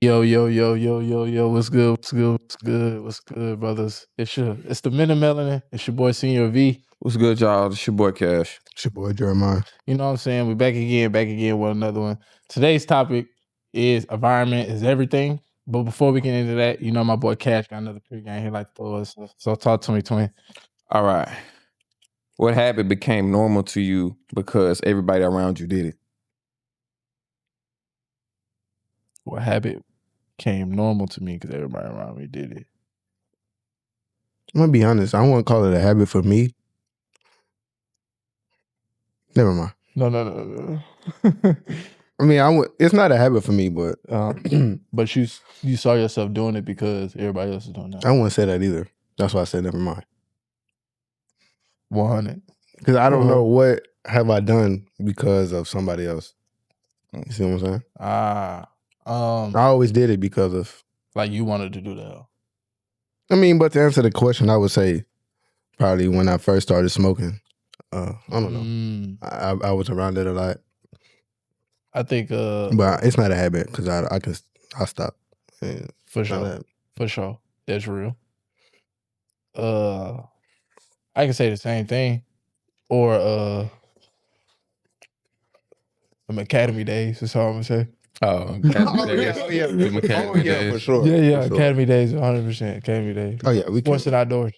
Yo, yo, yo, yo, yo, yo, what's good? What's good? What's good? What's good, brothers? It's the Men of Melanin. It's your boy Senior V. What's good, y'all? It's your boy Cash. It's your boy Jeremiah. You know what I'm saying? We're back again with another one. Today's topic is environment is everything. But before we get into that, you know my boy Cash got another pregame he like to throw us. So talk to me, twin. All right. What habit became normal to you because everybody around you did it? What habit came normal to me because everybody around me did it? I'm gonna be honest. I won't call it a habit for me. Never mind. No. I mean, it's not a habit for me, but but you saw yourself doing it because everybody else is doing that. I wouldn't say that either. That's why I said never mind. 100. Because I don't know what have I done because of somebody else. You see what I'm saying? I always did it because of like you wanted to do that. I mean, but to answer the question, I would say probably when I first started smoking. I don't know. I was around it a lot. I think but it's not a habit because I stop. For sure. That's real. I can say the same thing. Or them academy days, that's all I'm gonna say. Academy days. For sure. Yeah, for sure. Academy days, 100%. Academy days. Oh yeah, we can. Sports and outdoors.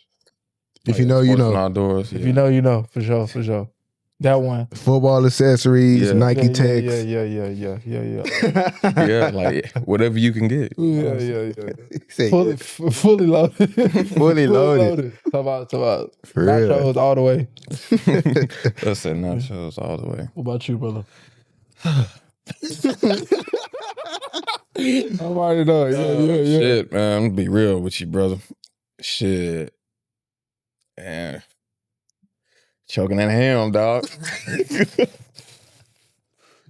If you know, you know. Outdoors. If you know, you know. For sure. That one. Football accessories, Nike Techs. Yeah. Yeah, like whatever you can get. Yeah. Fully loaded. Fully loaded. Talk about For real. nachos all the way. That's it, nachos all the way. What about you, brother? I'm already know. Yeah. Shit, man. I'm gonna be real with you, brother. Shit. And choking that ham, dog.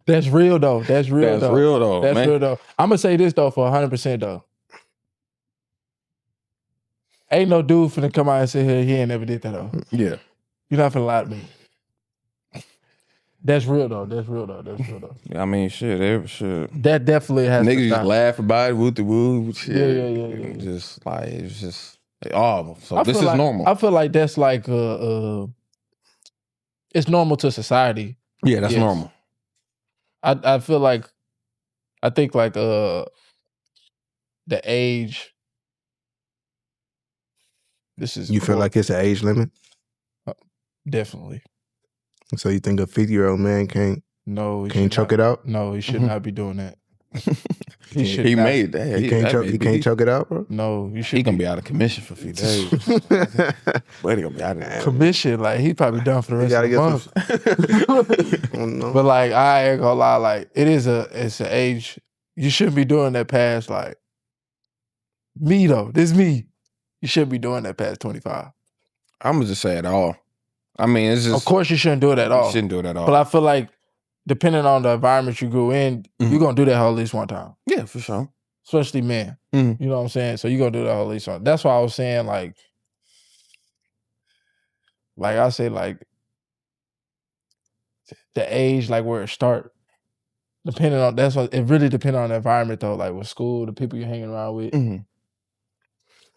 That's real though. That's real though. I'm gonna say this though for 100% though. Ain't no dude finna come out and say he ain't never did that though. Yeah. You're not finna lie to me. That's real though. I mean, shit. That definitely has to Niggas stop. just laugh about it, woo-de-woo, shit. Yeah. Just like, it's just, so this is like, normal. I feel like that's like, it's normal to society. Yeah, that's normal. I feel like, I think like, the age, You feel like it's an age limit? Definitely. So you think a 50-year-old man can't choke it out? No, he should not be doing that. He made that. He can't choke it out, bro? No, you should. He gonna be out of commission for 50 days. But he gonna be out of there. Commission, like he probably done for the rest of the month. But like I ain't gonna lie, like it's an age you shouldn't be doing that past like me though. This me. You shouldn't be doing that past 25. I'm gonna just say it all. I mean, it's just. Of course, you shouldn't do it at all. You shouldn't do it at all. But I feel like, depending on the environment you grew in, you're gonna do that at least one time. Yeah, for sure. Especially men. You know what I'm saying? So you're gonna do that at least one. That's why I was saying like I say like the age, like where it start. Depending on it really depends on the environment though. Like with school, the people you're hanging around with.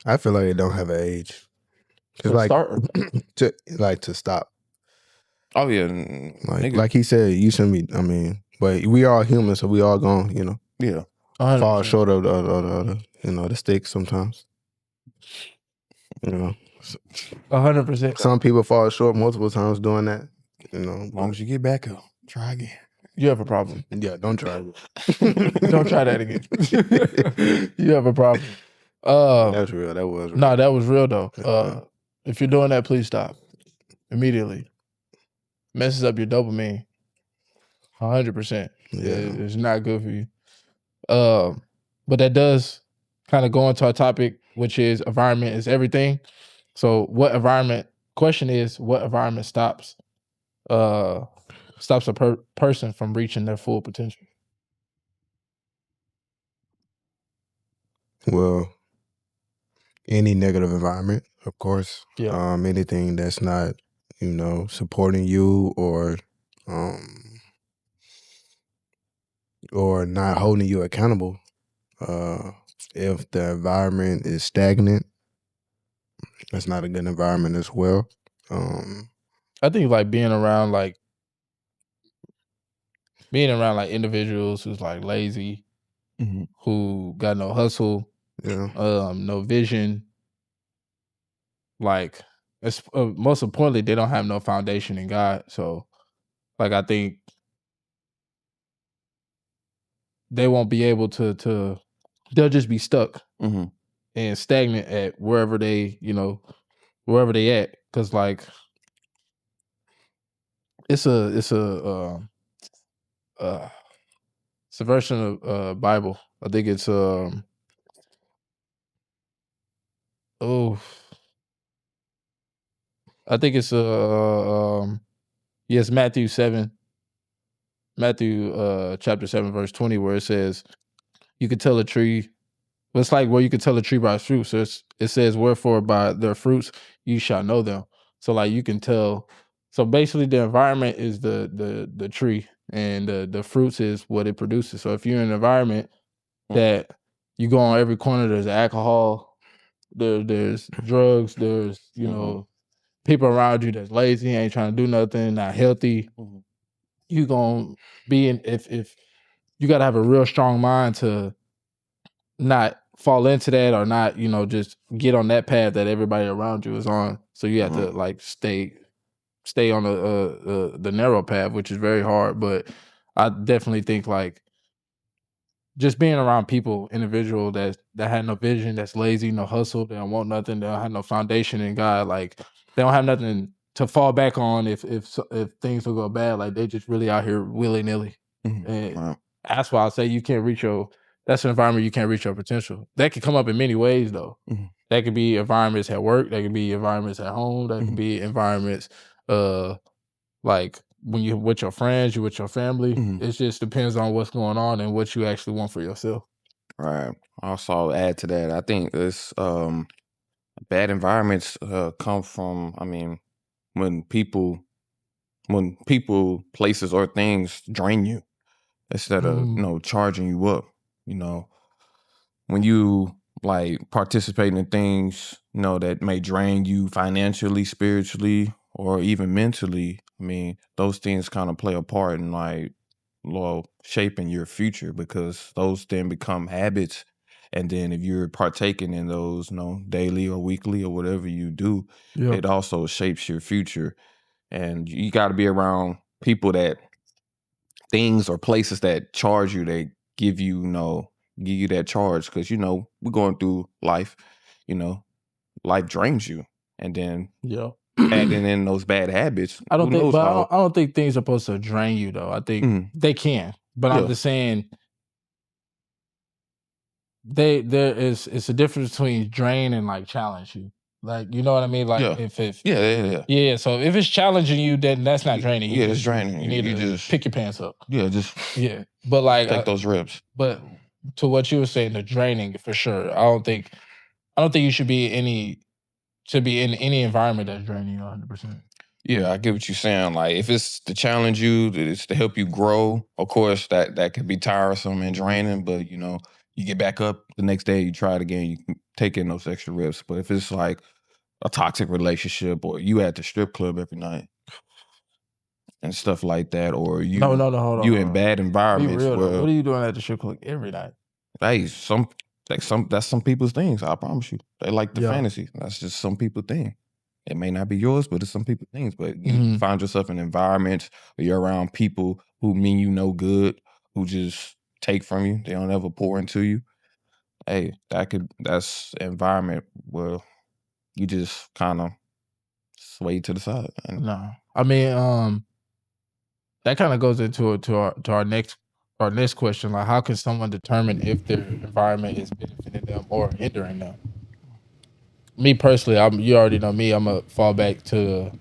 I feel like it don't have an age. To like start to stop. Oh yeah, like he said, you shouldn't be. I mean, but we are human, so we all gonna, yeah, 100%. fall short of the stick sometimes. 100%. Some people fall short multiple times doing that. As long as you get back up, try again. You have a problem. Yeah, don't try it. Don't try that again. You have a problem. That's real. That was real. No, that was real though. If you're doing that, please stop immediately. Messes up your dopamine. 100%. Yeah. It's not good for you. But that does kind of go into our topic, which is environment is everything. So question is, what environment stops a person from reaching their full potential? Well, any negative environment, of course. Yeah. Anything that's not, supporting you or not holding you accountable. If the environment is stagnant, that's not a good environment as well. I think like being around like individuals who's like lazy, who got no hustle, no vision. Like, it's most importantly, they don't have no foundation in God. So, like, I think they won't be able to. They'll just be stuck and stagnant at wherever they at. Because like, it's a version of Bible. I think it's oh, I think it's yes, Matthew chapter 7 verse 20, where it says you could tell a tree. Well, it's like where you could tell a tree by its fruit. So it says, "Wherefore by their fruits you shall know them." So like you can tell. So basically, the environment is the tree, and the fruits is what it produces. So if you're in an environment that you go on every corner, there's alcohol, there's drugs, there's people around you that's lazy, ain't trying to do nothing, not healthy. You gonna be in if you got to have a real strong mind to not fall into that, or not just get on that path that everybody around you is on. So you have to like stay on the narrow path, which is very hard. But I definitely think like just being around individual that had no vision, that's lazy, no hustle, they don't want nothing, they don't have no foundation in God, like they don't have nothing to fall back on if things will go bad. Like they just really out here willy nilly, and that's why I say you can't reach that's an environment you can't reach your potential. That could come up in many ways though. That could be environments at work, that could be environments at home, that could be environments like when you with your friends, you with your family. It just depends on what's going on and what you actually want for yourself. Right. Also add to that, I think it's bad environments come from, I mean, when people, places, or things drain you instead of charging you up. When you like participate in things that may drain you financially, spiritually, or even mentally, I mean, those things kind of play a part in like shaping your future, because those then become habits. And then if you're partaking in those daily or weekly or whatever you do, it also shapes your future. And you got to be around people, things or places that charge you, they give you that charge, because we're going through life. Life drains you, and then adding in those bad habits, I don't who think, knows but how. I don't think things are supposed to drain you though. I think they can, but I'm just saying it's a difference between drain and like challenge you. Like, you know what I mean? Like if yeah. So if it's challenging you, then that's not draining you. It's draining You need to just pick your pants up. just But like take those reps. But to what you were saying, the draining for sure. I don't think you should be in any environment that's draining you 100%. Yeah, I get what you're saying. Like if it's to challenge you, it's to help you grow. Of course, that could be tiresome and draining, but you get back up the next day, you try it again, you can take in those extra reps. But if it's like a toxic relationship, or you at the strip club every night and stuff like that, or you No, hold on. you in bad Be environments real though. where, What are you doing at the strip club every night? hey, that's some people's things. I promise you, they like the fantasy. That's just some people's thing. It may not be yours, but it's some people's things. But you find yourself in environments where you're around people who mean you no good, who just take from you. They don't ever pour into you. Hey, that's an environment where you just kind of sway to the side. And No, I mean, that kind of goes into our next question. Like, how can someone determine if their environment is benefiting them or hindering them? Me personally, you already know me. I'm a fall back to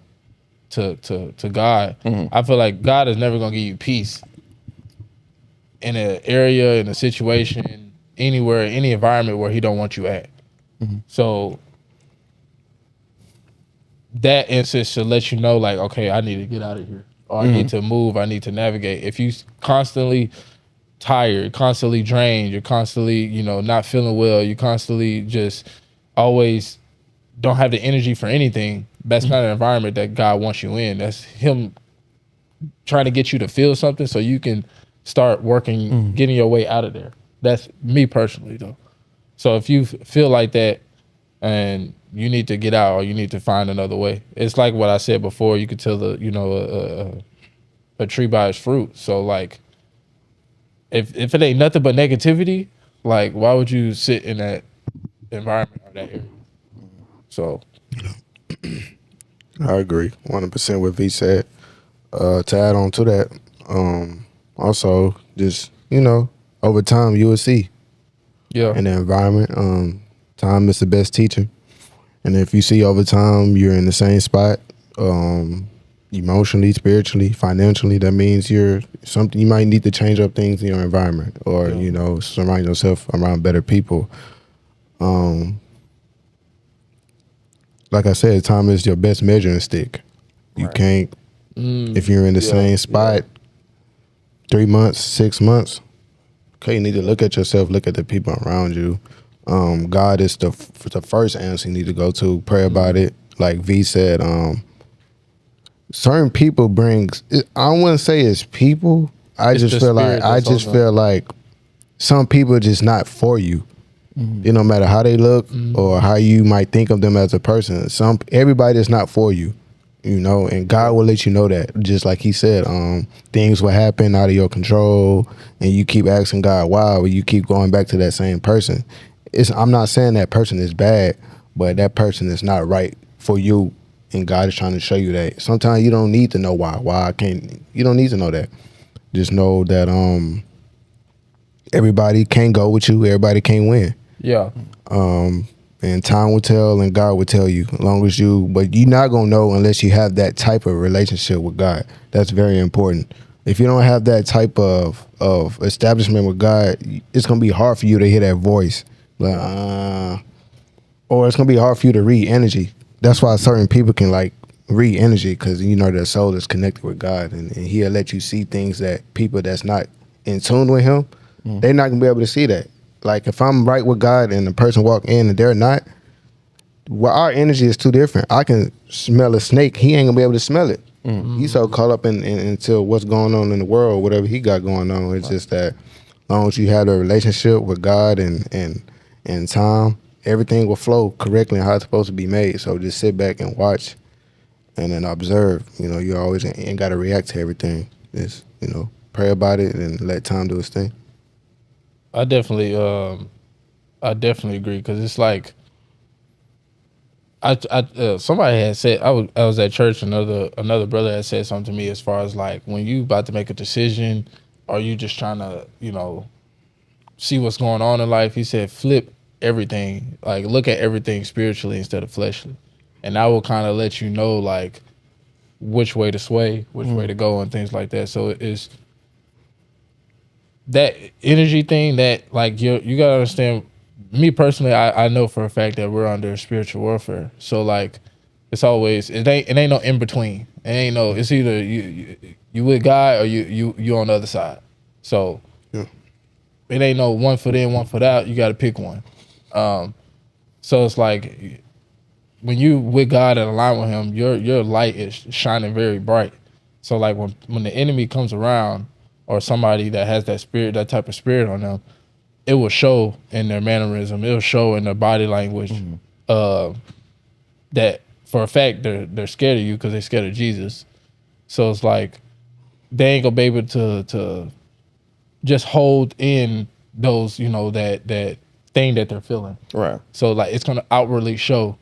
God. I feel like God is never gonna give you peace in an area, in a situation, anywhere, any environment where He don't want you at. So that instance should let you know, like, okay, I need to get out of here, or I need to move, I need to navigate. If you constantly tired, you're constantly drained, you're constantly, not feeling well, you constantly just always don't have the energy for anything, that's not an environment that God wants you in. That's him trying to get you to feel something so you can start working, getting your way out of there. That's me personally, though. So if you feel like that and you need to get out or you need to find another way, it's like what I said before. You could tell a tree by its fruit. So like, if it ain't nothing but negativity, like why would you sit in that environment or that area? So I agree 100% with V said. To add on to that, also just over time you will see yeah, in the environment. Time is the best teacher, and if you see over time you're in the same spot, emotionally, spiritually, financially, that means you might need to change up things in your environment, or surround yourself around better people. Like I said, time is your best measuring stick. You Right. can't, if you're in the same spot 3 months, 6 months, okay, you need to look at yourself, look at the people around you. God is the first answer you need to go to. Pray about it. Like V said, certain people brings, I wouldn't say it's people. I It's just the feel like, spirit that's on them. feel like some people are just not for you. It no matter how they look or how you might think of them as a person. Everybody is not for you, and God will let you know that. Just like he said, things will happen out of your control, and you keep asking God why, or you keep going back to that same person. I'm not saying that person is bad, but that person is not right for you, and God is trying to show you that. Sometimes you don't need to know why. You don't need to know that. Just know that everybody can't go with you. Everybody can't win. Yeah. And time will tell, and God will tell you. As long as but you're not gonna know unless you have that type of relationship with God. That's very important. If you don't have that type of establishment with God, it's gonna be hard for you to hear that voice, or it's gonna be hard for you to read energy. That's why certain people can like read energy, because their soul is connected with God, and He'll let you see things that people that's not in tune with Him, they're not gonna be able to see that. Like if I'm right with God and the person walk in and they're not, well, our energy is too different. I can smell a snake. He ain't gonna be able to smell it. He's so caught up into what's going on in the world, whatever he got going on. It's just that as long as you have a relationship with God and time, everything will flow correctly and how it's supposed to be made. So just sit back and watch and then observe. You always ain't got to react to everything. Just pray about it and let time do its thing. I definitely agree, because it's like somebody had said, I was at church. Another brother had said something to me as far as like, when you about to make a decision, or you just trying to see what's going on in life. He said flip everything, like look at everything spiritually instead of fleshly, and that will kind of let you know like which way to sway, which way to go, and things like that. So it's that energy thing that like you gotta understand. Me personally, I know for a fact that we're under spiritual warfare. So like, it ain't no in between. It ain't no. It's either you with God or you on the other side. So Yeah. it ain't no one foot in, one foot out. You got to pick one. So it's like when you with God and align with Him, your light is shining very bright. So like when the enemy comes around, or somebody that has that type of spirit on them, it will show in their mannerism. It'll show in their body language. That for a fact they're scared of you because they're scared of Jesus. So it's like they ain't gonna be able to just hold in those, that thing that they're feeling. Right. So like it's gonna outwardly show.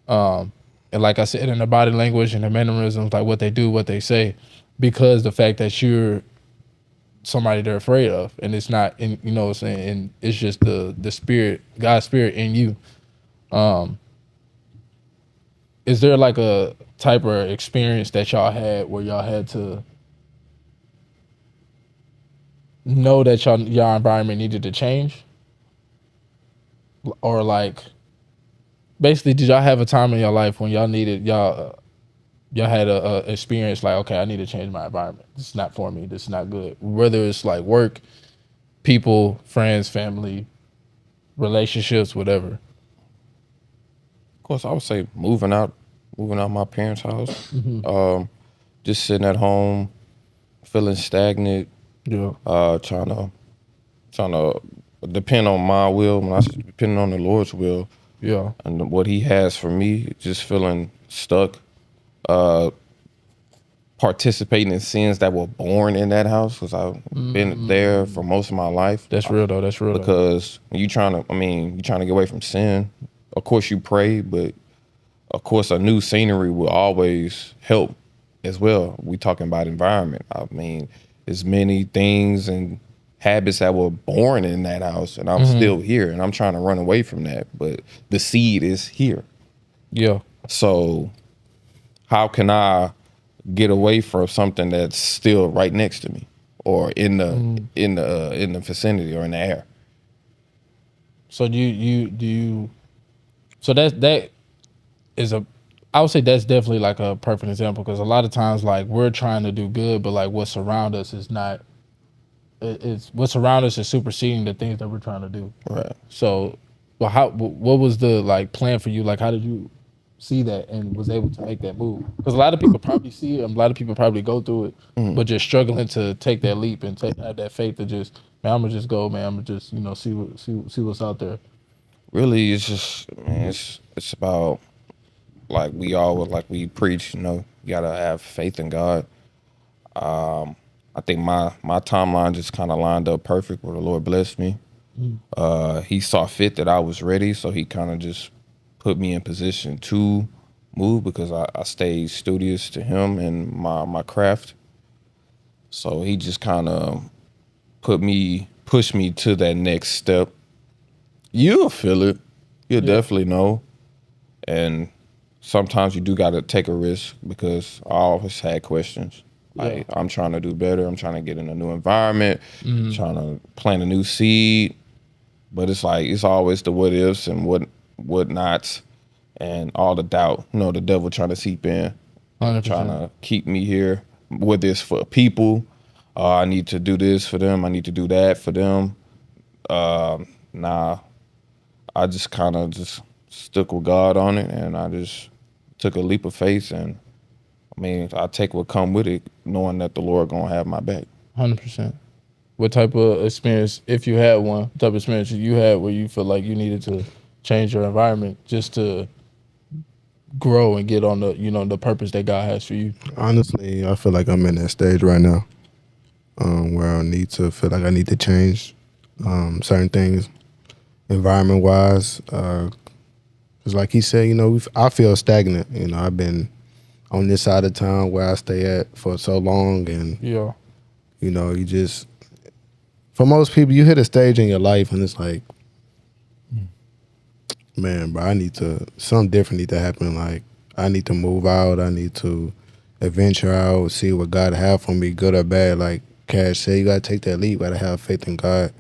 And like I said, in the body language and the mannerisms, like what they do, what they say, because the fact that you're somebody they're afraid of, and it's not in, what I'm saying, and it's just the spirit, God's spirit in you. Is there like a type of experience that y'all had where y'all had to know that y'all environment needed to change? Or like, basically, did y'all have a time in your life when y'all had a experience like, okay, I need to change my environment. This is not for me. This is not good. Whether it's like work, people, friends, family, relationships, whatever? Of course, I would say moving out my parents' house. Just sitting at home, feeling stagnant, Yeah. trying to depend on my will, when I say depending on the Lord's will Yeah. and what He has for me. Just feeling stuck, participating in sins that were born in that house, because I've been there for most of my life. That's real though. That's real though. Because you trying to get away from sin. Of course, you pray, but of course, a new scenery will always help as well. We talking about environment. I mean, there's many things and habits that were born in that house, and I'm still here, and I'm trying to run away from that. But the seed is here. Yeah. So how can I get away from something that's still right next to me, or in the vicinity, or in the air? So do you so that is I would say that's definitely like a perfect example, because a lot of times like we're trying to do good, but like what's around us is not it's what's around us is superseding the things that we're trying to do. Right. So what was the like plan for you? Like how did you see that and was able to make that move? Because a lot of people probably see it, and a lot of people probably go through it, but just struggling to take that leap and have that faith to just, man, I'm gonna just go, man, I'm gonna just, you know, see what's out there. Really, it's just, man, it's about, like we preach, you gotta have faith in God. I think my timeline just kind of lined up perfect where the Lord blessed me. He saw fit that I was ready, so He kind of just put me in position to move, because I stayed studious to Him and my craft. So He just kind of pushed me to that next step. You'll feel it. You'll definitely know. And sometimes you do got to take a risk, because I always had questions. Like, I'm trying to do better. I'm trying to get in a new environment, trying to plant a new seed. But it's like, it's always the what ifs and what nots, and all the doubt. The devil trying to seep in, 100%. trying to keep me here. Whether it's for people, I need to do this for them. I need to do that for them. Nah, I just kind of just stuck with God on it, and I just took a leap of faith. And I mean, I take what come with it, knowing that the Lord gonna have my back. 100%. What type of experience, if you had one, what type of experience you had where you feel like you needed to change your environment just to grow and get on the, you know, the purpose that God has for you? Honestly, I feel like I'm in that stage right now, where I need to feel like I need to change certain things, environment wise. Because like he said, I feel stagnant. I've been on this side of town where I stay at for so long, and Yeah. you just, for most people, you hit a stage in your life and it's like, man, bro, something different need to happen. Like, I need to move out. I need to adventure out, see what God have for me, good or bad. Like Cash said, you gotta take that leap. Gotta have faith in God.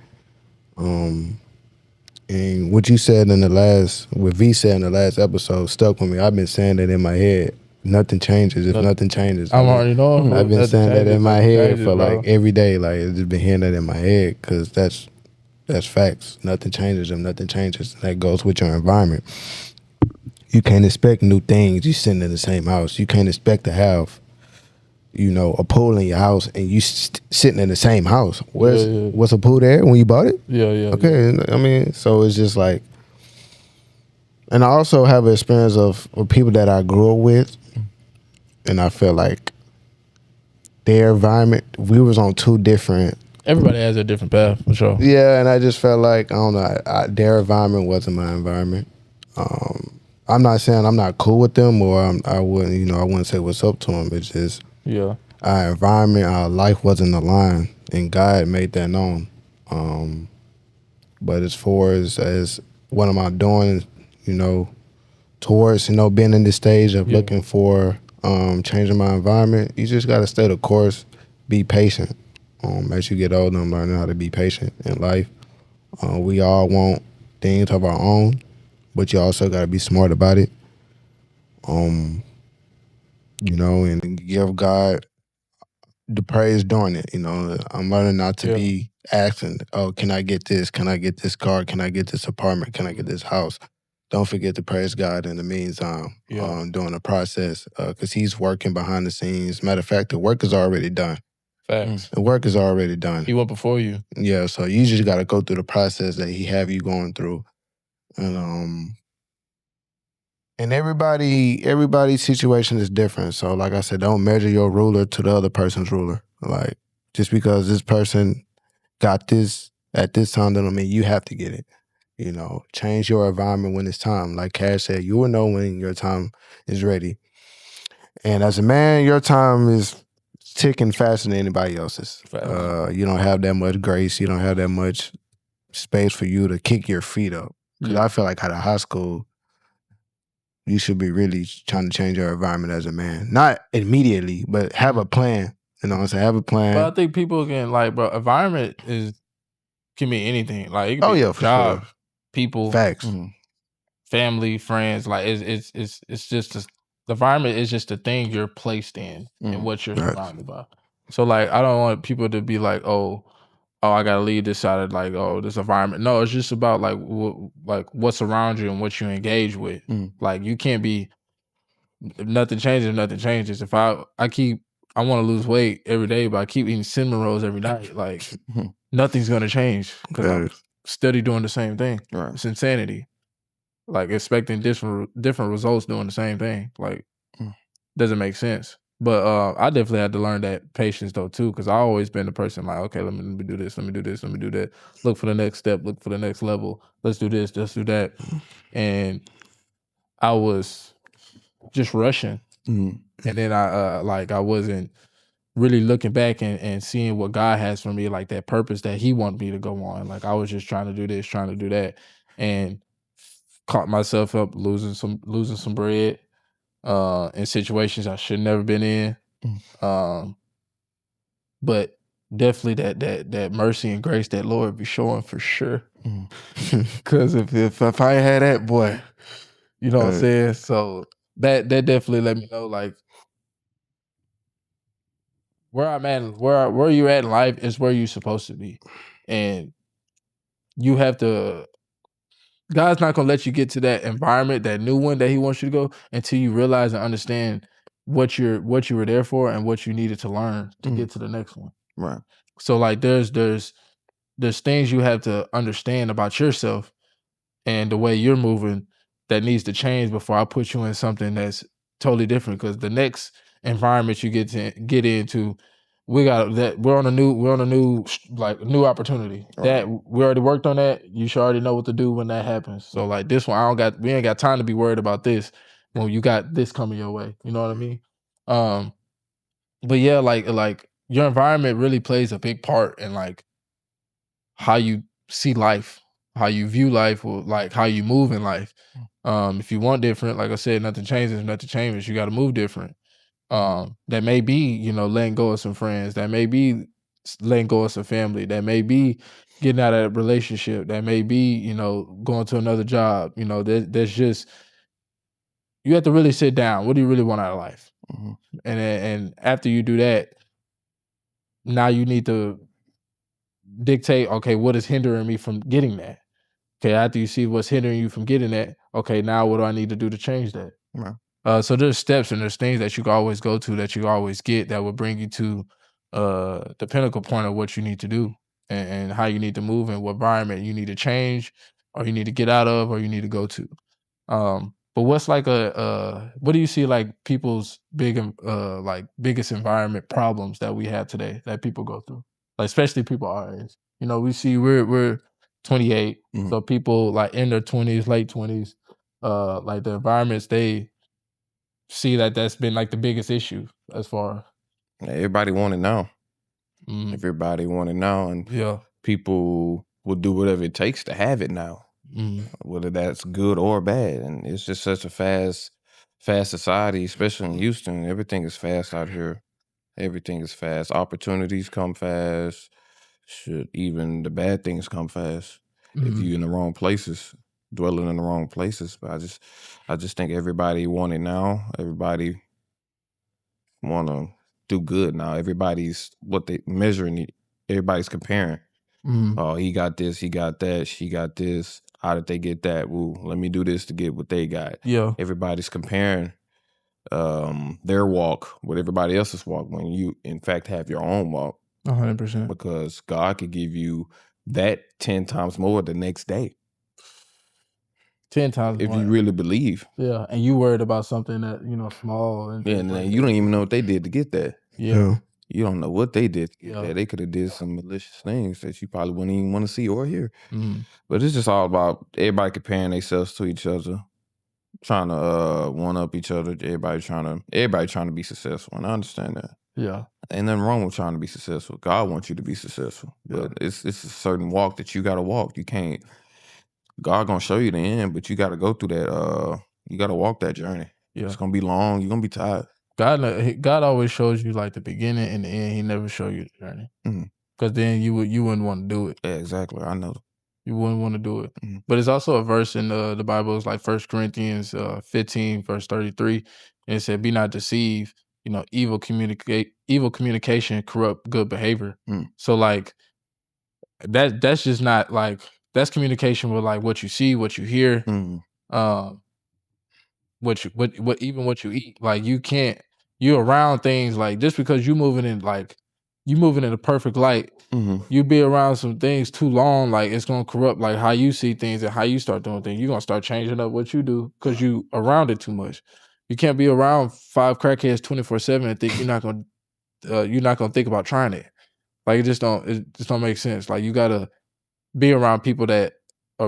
And what you said what V said in the last episode stuck with me. I've been saying that in my head. Nothing changes if nothing changes. I'm already knowing. I've been saying that in my head for bro. like every day. Like, it's just been hearing that in my head, because that's facts. Nothing changes if nothing changes. And that goes with your environment. You can't expect new things. You sitting in the same house. You can't expect to have, a pool in your house and you sitting in the same house. What's a pool there when you bought it? Yeah. Okay, I mean, so it's just like, and I also have an experience of people that I grew up with, and I feel like their environment, we was on two different. Everybody has a different path, for sure. Yeah, and I just felt like, I don't know, their environment wasn't my environment. I'm not saying I'm not cool with them, or I wouldn't say what's up to them. It's just, our environment, our life wasn't aligned, and God made that known. But as far as what am I doing, towards being in this stage of looking for changing my environment, you just got to stay the course, be patient. As you get older, I'm learning how to be patient in life. We all want things of our own, but you also got to be smart about it. And give God the praise during it. I'm learning not to be asking, oh, can I get this? Can I get this car? Can I get this apartment? Can I get this house? Don't forget to praise God in the meantime during the process, because He's working behind the scenes. Matter of fact, the work is already done. Facts. The work is already done. He went before you. Yeah, so you just got to go through the process that He have you going through, and everybody's situation is different. So, like I said, don't measure your ruler to the other person's ruler. Like, just because this person got this at this time, doesn't mean you have to get it. Change your environment when it's time. Like Cash said, you will know when your time is ready. And as a man, your time is ticking faster than anybody else's. You don't have that much grace. You don't have that much space for you to kick your feet up. Because I feel like out of high school, you should be really trying to change your environment as a man. Not immediately, but have a plan. You know what I'm saying? Have a plan. But I think people can, like, bro, environment can be anything. Like, it can be for job, sure. people, Facts. family, friends. Like, it's just the environment is just the thing you're placed in and what you're surrounded by. So, like, I don't want people to be like, oh, I gotta leave this out of, like, this environment. No, it's just about like what's around you and what you engage with. Like, you can't be, if nothing changes. If I want to lose weight every day, but I keep eating cinnamon rolls every night, like nothing's gonna change because I'm steady doing the same thing. Right. It's insanity. Like, expecting different results doing the same thing, like doesn't make sense. But I definitely had to learn that patience though too, because I always been the person like, okay, let me do this, let me do this, let me do that. Look for the next step, look for the next level. Let's do this, let's do that. And I was just rushing. And then I wasn't really looking back and seeing what God has for me, like that purpose that He wanted me to go on. Like, I was just trying to do this, trying to do that, and caught myself up losing some bread in situations I should never been in. But definitely that mercy and grace that Lord be showing for sure. Cause if I ain't had that, boy, you know what I'm saying? So that definitely let me know, like, where I'm at, where you're at in life is where you're supposed to be. And you have to, God's not gonna let you get to that environment, that new one that He wants you to go, until you realize and understand what you were there for and what you needed to learn to get to the next one. Right. So, like, there's things you have to understand about yourself and the way you're moving that needs to change before I put you in something that's totally different. Because the next environment you get into, we're on a new like new opportunity. Right. That we already worked on that. You should already know what to do when that happens. So, like, this one, we ain't got time to be worried about this when you got this coming your way. You know what I mean? But yeah, like your environment really plays a big part in, like, how you see life, how you view life, or like how you move in life. If you want different, like I said, nothing changes, you got to move different. That may be, letting go of some friends, that may be letting go of some family, that may be getting out of a relationship, that may be, going to another job. There's just, you have to really sit down. What do you really want out of life? And after you do that, now you need to dictate, okay, what is hindering me from getting that? Okay, after you see what's hindering you from getting that, okay, now what do I need to do to change that? Right. So there's steps and there's things that you can always go to, that you always get, that will bring you to the pinnacle point of what you need to do and how you need to move and what environment you need to change or you need to get out of or you need to go to. But what's like what do you see like people's biggest environment problems that we have today that people go through? Like, especially people our age. We see we're 28, so people like in their 20s, late 20s, like the environments they see that's been like the biggest issue as far. Everybody want it now. Everybody want it now, and people will do whatever it takes to have it now, whether that's good or bad. And it's just such a fast society, especially in Houston. Everything is fast out here. Everything is fast. Opportunities come fast. Even the bad things come fast if you're in the wrong places, dwelling in the wrong places. But I just think everybody want it now. Everybody want to do good now. Everybody's what they measuring it. Everybody's comparing. Oh, he got this, he got that, she got this. How did they get that? Well, let me do this to get what they got. Yeah. Everybody's comparing their walk with everybody else's walk when you, in fact, have your own walk. 100%. Because God could give you that 10 times more the next day. 10 times if more. you really believe. Yeah, and you worried about something that, small. And then you don't even know what they did to get that. Yeah. You don't know what they did to get Yeah. that. They could have did some malicious things that you probably wouldn't even want to see or hear. Mhm. But it's just all about everybody comparing themselves to each other, trying to one up each other. Everybody trying to be successful, and I understand that. Yeah. Ain't nothing wrong with trying to be successful. God wants you to be successful, but it's a certain walk that you got to walk. You can't. God gonna show you the end, but you got to go through that. You got to walk that journey. Yeah. It's gonna be long. You're gonna be tired. God always shows you like the beginning and the end. He never show you the journey, because then you wouldn't want to do it. Yeah, exactly. I know. You wouldn't want to do it. But it's also a verse in the Bible. It's like 1 Corinthians 15 verse 33, and it said, "Be not deceived. Evil communication corrupt good behavior." So like that's just not like, that's communication with like what you see, what you hear, what you eat. Like you're around things, like just because you moving in a perfect light, you be around some things too long, like it's gonna corrupt like how you see things and how you start doing things. You're gonna start changing up what you do because you around it too much. You can't be around 5 crackheads 24/7 and think you're not gonna think about trying it. Like it just don't make sense. Like you gotta be around people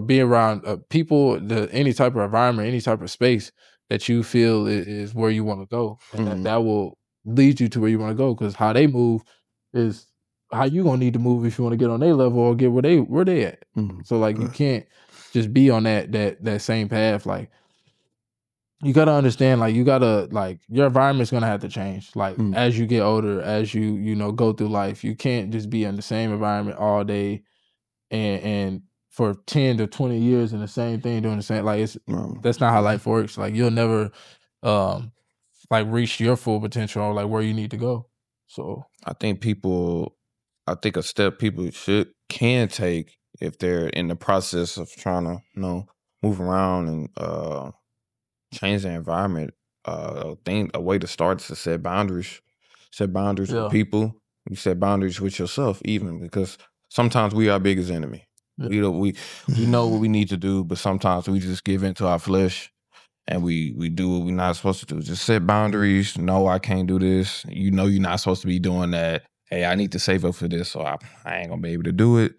be around people, any type of environment, any type of space that you feel is where you want to go, and that will lead you to where you want to go. Because how they move is how you gonna need to move if you want to get on their level or get where they at. So like you can't just be on that same path. Like you gotta understand, like you gotta your environment's gonna have to change. Like as you get older, as you go through life, you can't just be in the same environment all day and for 10 to 20 years in the same thing, doing the same. Like that's not how life works. Like you'll never reach your full potential or like where you need to go. So I think a step people can take if they're in the process of trying to move around and change their environment. A way to start is to set boundaries. Set boundaries with people. You set boundaries with yourself, even, because sometimes we are our biggest enemy. We know what we need to do, but sometimes we just give into our flesh and we do what we're not supposed to do. Just set boundaries. No, I can't do this. You're not supposed to be doing that. Hey, I need to save up for this, so I ain't gonna be able to do it.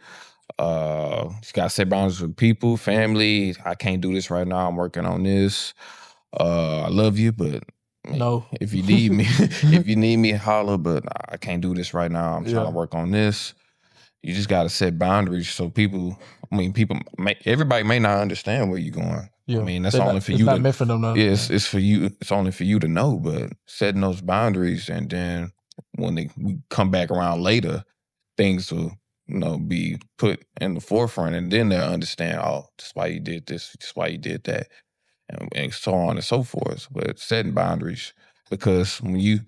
You gotta set boundaries with people, family. I can't do this right now. I'm working on this. I love you, but no. If you need me, holler. But I can't do this right now. I'm trying to work on this. You just gotta set boundaries so everybody may not understand where you're going. Yeah. I mean, that's only for you. It's not meant for them to understand. Yes, it's for you. It's only for you to know. But setting those boundaries, and then when we come back around later, things will be put in the forefront, and then they'll understand. Oh, that's why you did this. That's why you did that, and so on and so forth. But setting boundaries, because when you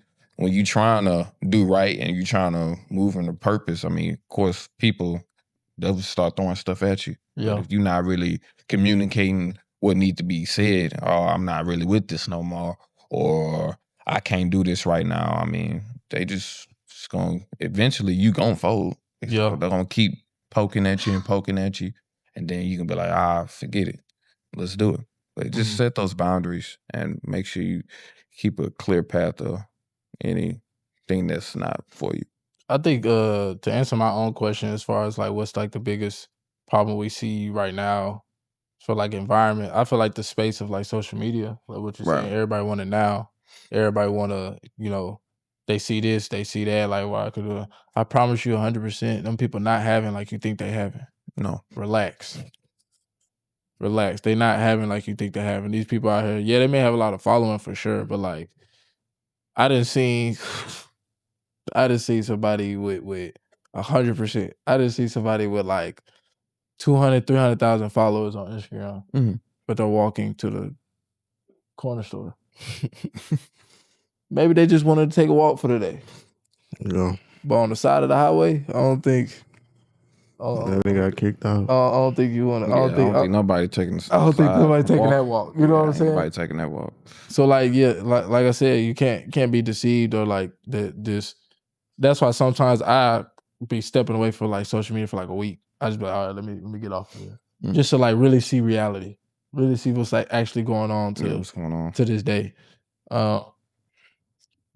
trying to do right and you trying to move in the purpose, I mean, of course, they'll start throwing stuff at you. Yeah. But if you're not really communicating what needs to be said, oh, I'm not really with this no more, or I can't do this right now. I mean, they just eventually you gonna fold. Yeah. They're gonna keep poking at you, and then you can be like, forget it. Let's do it. But just set those boundaries and make sure you keep a clear path of anything that's not for you. I think to answer my own question, as far as like what's like the biggest problem we see right now for like environment, I feel like the space of like social media, like what you're saying, everybody want it now. Everybody want to, they see this, they see that, like, well, I promise you 100%, them people not having like you think they having. No. Relax. They not having like you think they're having. These people out here, they may have a lot of following for sure, but like I done seen somebody with 100%. I done see somebody with like 200, 300,000 followers on Instagram, but they're walking to the corner store. Maybe they just wanted to take a walk for the day. Yeah. But on the side of the highway, I don't think. They got kicked out. I don't think you want to. I don't think nobody taking. I don't think nobody taking that walk. You know what I'm saying? Nobody taking that walk. So like like I said, you can't be deceived or like this. That's why sometimes I be stepping away from like social media for like a week. I just be like, all right, let me get off of here, just to like really see reality, really see what's like actually going on What's going on to this day. But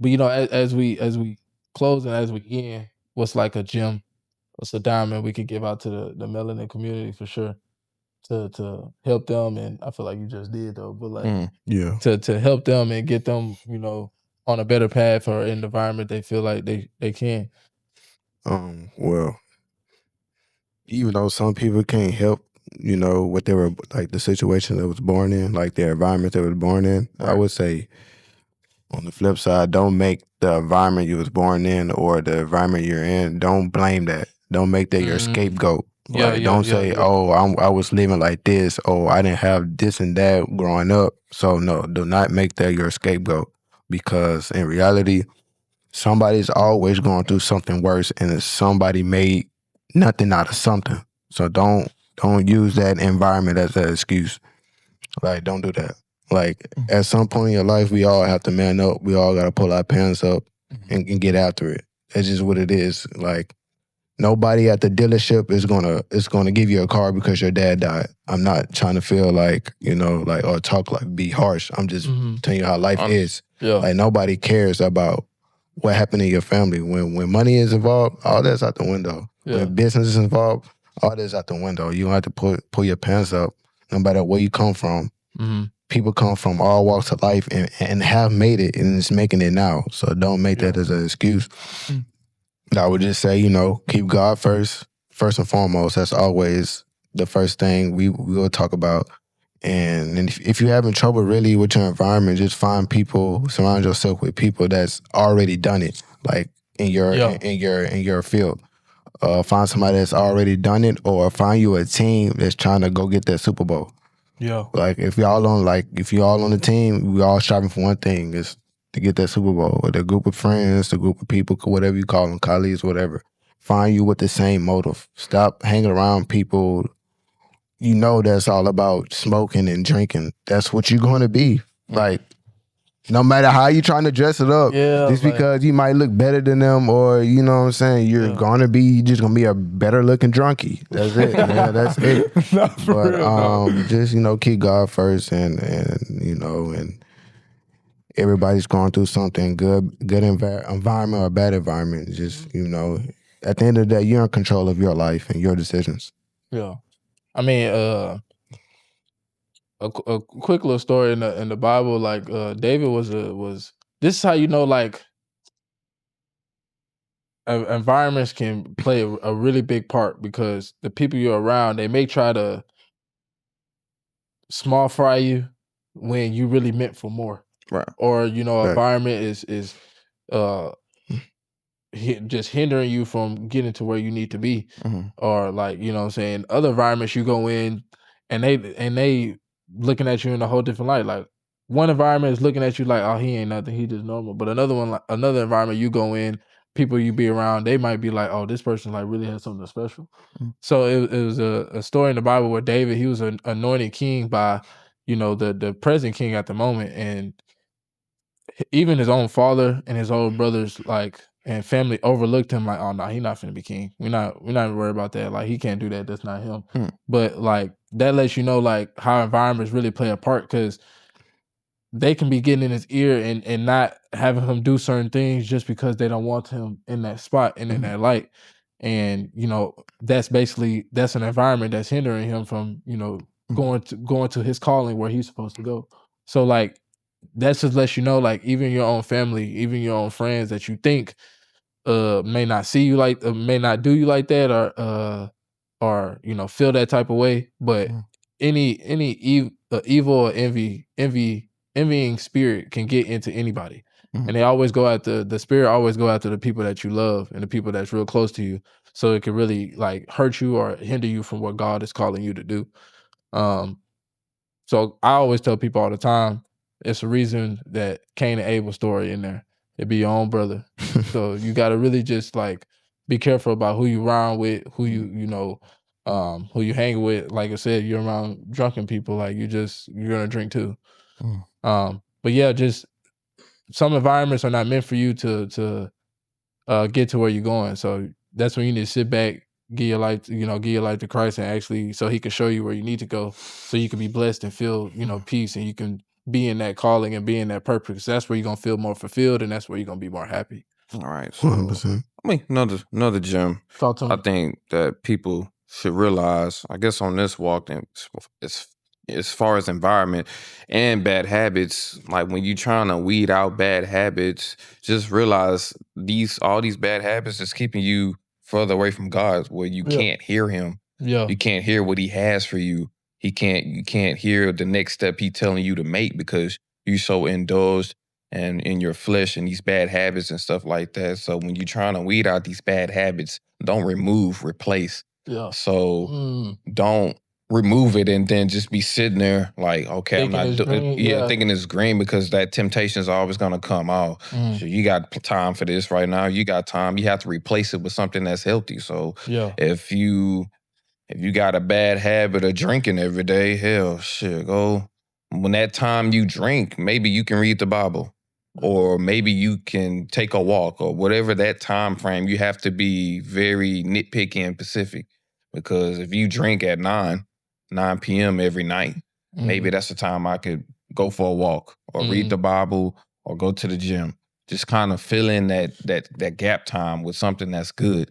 you know, as we close and as we end, what's like a gem, what's a diamond we could give out to the melanin community for sure to help them, and I feel like you just did though, but like Yeah. to help them and get them, you know, on a better path or in the environment they feel like they can. Well, even though some people can't help, you know, what they were like the situation they was born in, like their environment they was born in, I would say on the flip side, don't make the environment you was born in or the environment you're in, don't blame that. Don't make that your scapegoat. Don't say, oh, I was living like this, oh, I didn't have this and that growing up. So no, do not make that your scapegoat, because in reality, somebody's always going through something worse, and somebody made nothing out of something. So don't use that environment as an excuse. Like, don't do that. Like, at some point in your life, we all have to man up. We all got to pull our pants up and get after it. That's just what it is. Like, nobody at the dealership is gonna give you a car because your dad died. I'm not trying to feel like, you know, like, or talk like, be harsh. I'm just telling you how life is. Like, nobody cares about what happened to your family. When money is involved, all that's out the window. When business is involved, all that's out the window. You don't have to pull your pants up, no matter where you come from. People come from all walks of life and have made it and is making it now. So don't make that as an excuse. I would just say, you know, keep God first and foremost. That's always the first thing we will talk about. And if you're having trouble really with your environment, just find people, surround yourself with people that's already done it, like in your field. Find somebody that's already done it, or find you a team that's trying to go get that Super Bowl. Yeah. Like if y'all on the team, we all striving for one thing, is to get that Super Bowl. With a group of friends, the group of people, whatever you call them, colleagues, whatever. Find you with the same motive. Stop hanging around people, you know, that's all about smoking and drinking. That's what you're going to be. Like, no matter how you trying to dress it up, just because you might look better than them, or, you know what I'm saying, you're just going to be a better looking drunkie. That's it, man. That's it. Just, you know, keep God first, and you know, and everybody's going through something, good environment or bad environment. Just, you know, at the end of the day, you're in control of your life and your decisions. Yeah. I mean, a quick little story in the Bible, like David was this is how you know, like, environments can play a really big part, because the people you're around, they may try to small fry you when you really meant for more. Right. Or, you know, environment is just hindering you from getting to where you need to be. Or, like, you know what I'm saying, other environments you go in and they looking at you in a whole different light. Like, one environment is looking at you like, oh, he ain't nothing, he just normal. But another one, like another environment you go in, people you be around, they might be like, oh, this person like really has something special. So it was a story in the Bible where David, he was an anointed king by, you know, the present king at the moment, and even his own father and his own brothers, like, and family overlooked him, like, oh no, he not finna be king. We're not worried about that. Like, he can't do that. That's not him. But like, that lets you know, like, how environments really play a part, because they can be getting in his ear and not having him do certain things just because they don't want him in that spot and in that light. And, you know, that's an environment that's hindering him from, you know, going to his calling where he's supposed to go. So like, that just lets you know, like, even your own family, even your own friends that you think may not see you like, may not do you like that, or you know, feel that type of way. But any evil or envying spirit can get into anybody. And they always go after the spirit, always go after the people that you love and the people that's real close to you. So it can really like hurt you or hinder you from what God is calling you to do. So I always tell people all the time, it's a reason that Cain and Abel story in there. it'd be your own brother. So you got to really just like be careful about who you around with, who who you hang with. Like I said, you're around drunken people, like you're gonna drink too. But yeah, just some environments are not meant for you to get to where you're going. So that's when you need to sit back, give your life, give your life to Christ, and actually, so He can show you where you need to go, so you can be blessed and feel, peace, and you can be in that calling and be in that purpose. That's where you're gonna feel more fulfilled, and that's where you're gonna be more happy. All right, so 100%. I mean, another gem. Talk to I me. think that people should realize, I guess, on this walk, and as far as environment and bad habits, like when you're trying to weed out bad habits, just realize all these bad habits is keeping you further away from God, where you Yeah. can't hear Him. Yeah. You can't hear what He has for you. You can't hear the next step He telling you to make because you're so indulged and in your flesh and these bad habits and stuff like that. So when you're trying to weed out these bad habits, don't remove, replace. Yeah. So don't remove it and then just be sitting there like, okay, Thinking I'm it's not green, yeah. thinking it's green, because that temptation is always going to come out. So you got time for this right now. You got time. You have to replace it with something that's healthy. So Yeah. if you got a bad habit of drinking every day, hell, shit, go. When that time you drink, maybe you can read the Bible, or maybe you can take a walk, or whatever that time frame. You have to be very nitpicky and specific, because if you drink at 9 p.m. every night, maybe that's the time I could go for a walk, or read the Bible, or go to the gym. Just kind of fill in that gap time with something that's good,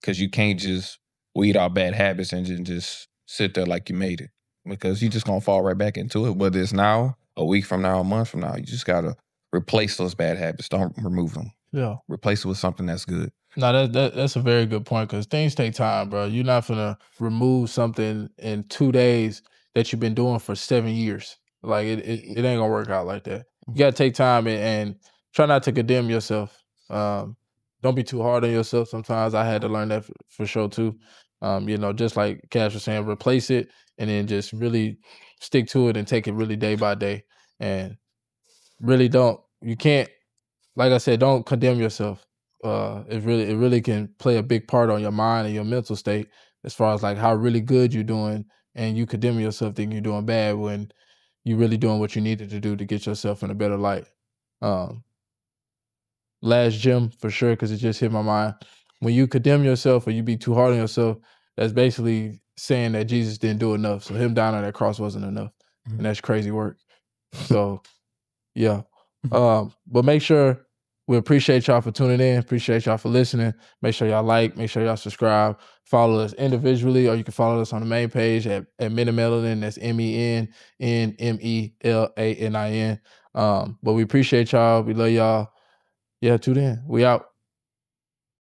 because you can't just weed out bad habits and just sit there like you made it, because you're just gonna fall right back into it. Whether it's now, a week from now, a month from now, you just gotta replace those bad habits. Don't remove them. Yeah. Replace it with something that's good. No, that's a very good point, because things take time, bro. You're not gonna remove something in 2 days that you've been doing for 7 years. Like it ain't gonna work out like that. You gotta take time and try not to condemn yourself. Don't be too hard on yourself. Sometimes I had to learn that for sure too. Just like Cash was saying, replace it and then just really stick to it and take it really day by day. And really you can't, like I said, don't condemn yourself. It really can play a big part on your mind and your mental state, as far as like how really good you're doing, and you condemn yourself thinking you're doing bad when you're really doing what you needed to do to get yourself in a better light. Last gym for sure, because it just hit my mind. When you condemn yourself or you be too hard on yourself, that's basically saying that Jesus didn't do enough. So Him dying on that cross wasn't enough, and that's crazy work. So yeah. But make sure we appreciate y'all for tuning in. Appreciate y'all for listening. Make sure y'all like, make sure y'all subscribe. Follow us individually, or you can follow us on the main page at Menamelanin. That's MENNMELANIN. But we appreciate y'all. We love y'all. Yeah, tune in. We out.